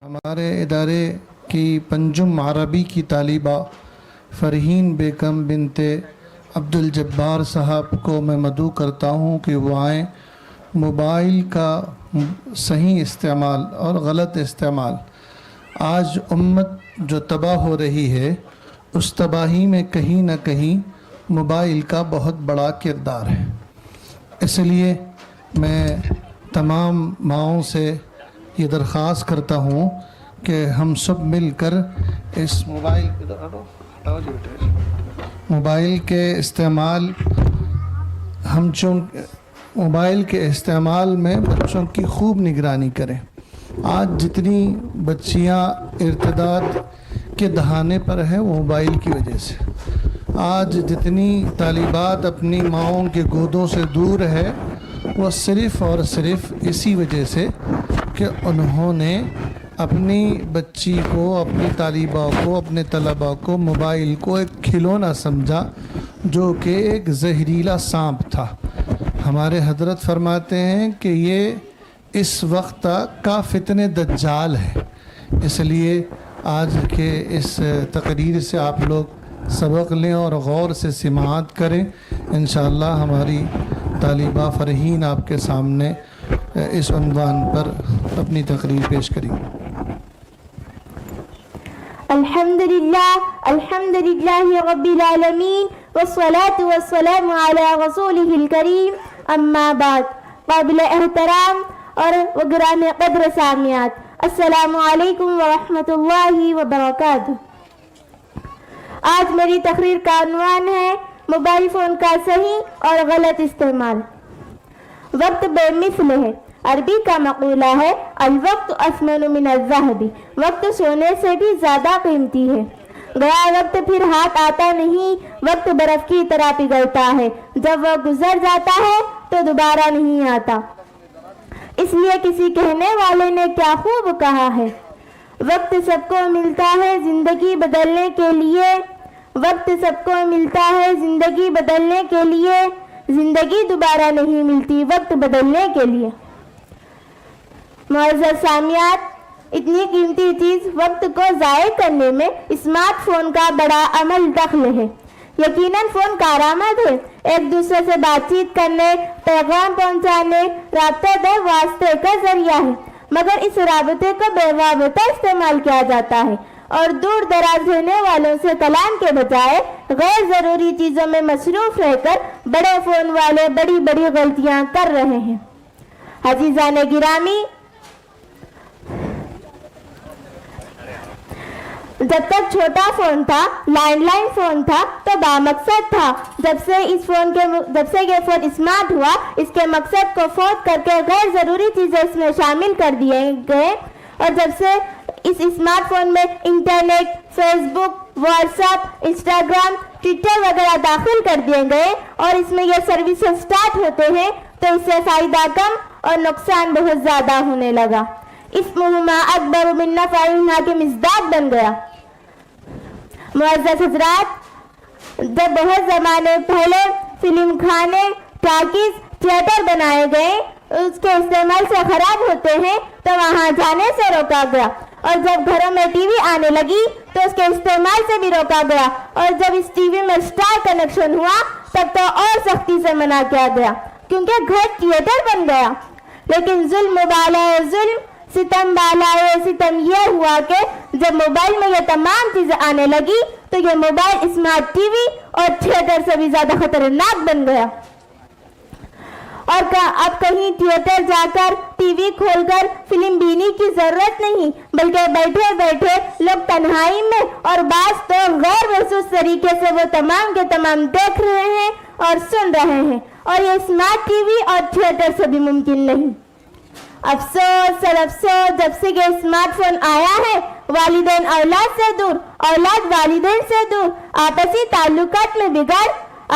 ہمارے ادارے کی پنجم عربی کی طالبہ فرحین بیگم بنت عبدالجبار صاحب کو میں مدعو کرتا ہوں کہ وہ آئیں۔ موبائل کا صحیح استعمال اور غلط استعمال، آج امت جو تباہ ہو رہی ہے اس تباہی میں کہیں نہ کہیں موبائل کا بہت بڑا کردار ہے۔ اس لیے میں تمام ماؤں سے یہ درخواست کرتا ہوں کہ ہم سب مل کر اس موبائل کے استعمال میں بچوں کی خوب نگرانی کریں۔ آج جتنی بچیاں ارتداد کے دہانے پر ہیں وہ موبائل کی وجہ سے، آج جتنی طالبات اپنی ماؤں کے گودوں سے دور ہے وہ صرف اور صرف اسی وجہ سے کہ انہوں نے اپنی بچی کو، اپنی طالبہ کو، اپنے طلبہ کو موبائل کو ایک کھلونا سمجھا جو کہ ایک زہریلا سانپ تھا۔ ہمارے حضرت فرماتے ہیں کہ یہ اس وقت کا فتنہ دجال ہے۔ اس لیے آج کے اس تقریر سے آپ لوگ سبق لیں اور غور سے سماعت کریں۔ انشاءاللہ ہماری طالبہ فرحین آپ کے سامنے اس عنوان پر اپنی تقریر پیش کریں۔ الحمدللہ رب العالمین والصلاة والسلام علی رسولہ الکریم، اما بعد۔ قابل احترام اور گرامی قدر سامعات، السلام علیکم ورحمۃ اللہ وبرکاتہ۔ آج میری تقریر کا عنوان ہے موبائل فون کا صحیح اور غلط استعمال۔ وقت بے مثل ہے۔ عربی کا مقولہ ہے الوقت اثمن من الذهب، وقت سونے سے بھی زیادہ قیمتی ہے۔ گیا وقت پھر ہاتھ آتا نہیں، وقت برف کی طرح پگھلتا ہے، جب وہ گزر جاتا ہے تو دوبارہ نہیں آتا۔ اس لیے کسی کہنے والے نے کیا خوب کہا ہے، وقت سب کو ملتا ہے زندگی بدلنے کے لیے، وقت سب کو ملتا ہے زندگی بدلنے کے لیے، زندگی دوبارہ نہیں ملتی وقت بدلنے کے لیے۔ معزز سامعات، اتنی قیمتی چیز وقت کو ضائع کرنے میں اسمارٹ فون کا بڑا عمل دخل ہے۔ یقیناً فون کارآمد ہے، ایک دوسرے سے بات چیت کرنے، پیغام پہنچانے، رابطے دے واسطے کا ذریعہ ہے، مگر اس رابطے کو بے وابطہ استعمال کیا جاتا ہے اور دور دراز رہنے والوں سے کلام کے بجائے غیر ضروری چیزوں میں مصروف رہ کر بڑے فون والے بڑی بڑی غلطیاں کر رہے ہیں۔ عزیزان گرامی، جب تک چھوٹا فون تھا، لینڈ لائن فون تھا تو بامقصد تھا۔ جب سے یہ فون اسمارٹ ہوا، اس کے مقصد کو فوت کر کے غیر ضروری چیزیں اس میں شامل کر دیے گئے، اور جب سے اس اسمارٹ فون میں انٹرنیٹ، فیس بک، واٹس ایپ، انسٹاگرام، ٹویٹر وغیرہ داخل کر دیے گئے اور اس میں یہ سروسز سٹارٹ ہوتے ہیں تو اس سے فائدہ کم اور نقصان بہت زیادہ ہونے لگا۔ اسمہما اکبر من نفعہما کے مزداد بن گیا۔ معزز حضرات، جب بہت زمانے پہلے فلم خانے، ٹاکیز، تھیٹر بنائے گئے، اس کے استعمال سے خراب ہوتے ہیں تو وہاں جانے سے روکا گیا، اور جب گھروں میں ٹی وی آنے لگی تو اس کے استعمال سے بھی روکا گیا، اور جب اس ٹی وی میں اسٹار کنیکشن ہوا تب تو اور سختی سے منع کیا گیا، کیونکہ گھر تھیٹر بن گیا۔ لیکن ظلم بالائے ظلم، ستم بالائے ستم یہ ہوا کہ جب موبائل میں یہ تمام چیزیں آنے لگی تو یہ موبائل اسمارٹ ٹی وی اور تھیٹر سے بھی زیادہ خطرناک بن گیا، اور اب کہیں تھیٹر جا کر ٹی وی کھول کر فلم بینی کی ضرورت نہیں، بلکہ بیٹھے بیٹھے لوگ تنہائی میں اور بعض تو غیر محسوس طریقے سے وہ تمام کے تمام دیکھ رہے ہیں اور سن رہے ہیں، اور یہ اسمارٹ ٹی وی اور تھیٹر سے بھی ممکن نہیں۔ افسوس اور افسوس، جب سے یہ اسمارٹ فون آیا ہے والدین اولاد سے دور، اولاد والدین سے دور، آپسی تعلقات میں بگاڑ،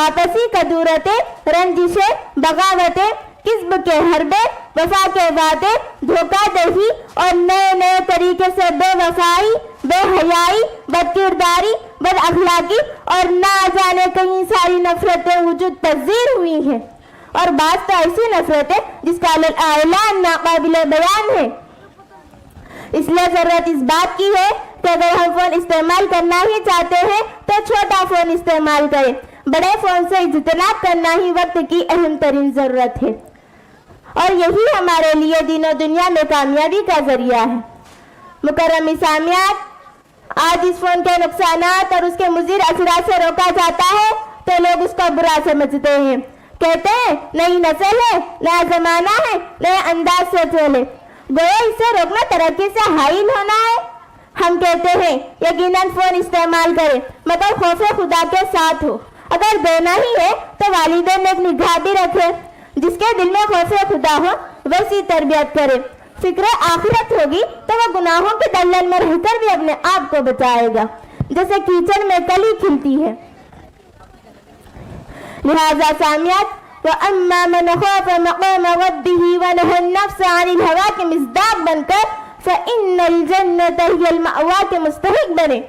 آپسی کدورتیں، رنجشیں، بغاوتیں، کذب کے حربے، وفا کے وعدے، دھوکہ دہی اور نئے نئے طریقے سے بے وفائی، بے حیائی، بد کرداری، بد اخلاقی اور نہ جانے کہیں ساری نفرتیں وجود پذیر ہوئی ہیں، اور بعض تو ایسی نفرتیں جس کا اعلان ناقابل بیان ہے۔ اس لیے ضرورت اس بات کی ہے کہ اگر ہم فون استعمال کرنا ہی چاہتے ہیں تو چھوٹا فون استعمال کریں. بڑے فون سے اجتناب کرنا ہی وقت کی اہم ترین ضرورت ہے اور یہی ہمارے لیے دین و دنیا میں کامیابی کا ذریعہ ہے. مکرم سامعات، آج اس فون کے نقصانات اور اس کے مضر اثرات سے روکا جاتا ہے تو لوگ اس کو برا سمجھتے ہیں. کہتے ہیں نئی نسل ہے، نیا زمانہ ہے، نئے انداز سے چلے. گویا اسے روکنا ترقی سے حائل ہونا ہے. ہم کہتے ہیں یقیناً فون استعمال کریں مگر خوف خدا کے ساتھ ہو. اگر دینا ہی ہے تو والدین میں ایک نگاہ بھی رکھے. جس کے دل میں خوف خدا ہو ویسی تربیت کرے. فکر آخرت ہوگی تو وہ گناہوں کے دلدل میں رہ کر بھی اپنے آپ کو بچائے گا جیسے کیچڑ میں کلی کھلتی ہے. لہذا سامعات، وَأَمَّا مَنْ خَافَ مَقَامَ رَبِّهِ وَنَهَى النَّفْسَ عَنِ الْهَوَىٰ کے مصداق بن کر فَإِنَّ الْجَنَّةَ هِيَ الْمَأْوَىٰ کے مستحق بنے.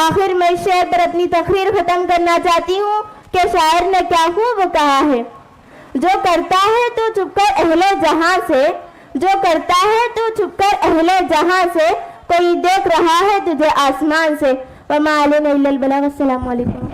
آخر میں اس شعر پر اپنی تقریر ختم کرنا چاہتی ہوں کہ شاعر نے کیا خوب کہا ہے. جو کرتا ہے تو چھپ کر اہل جہاں سے، جو کرتا ہے تو چھپ کر اہل جہاں سے، کوئی دیکھ رہا ہے تجھے آسمان سے. وَمَا عَلَيْنَا إِلَّا الْبَلَاغُ. السلام علیکم.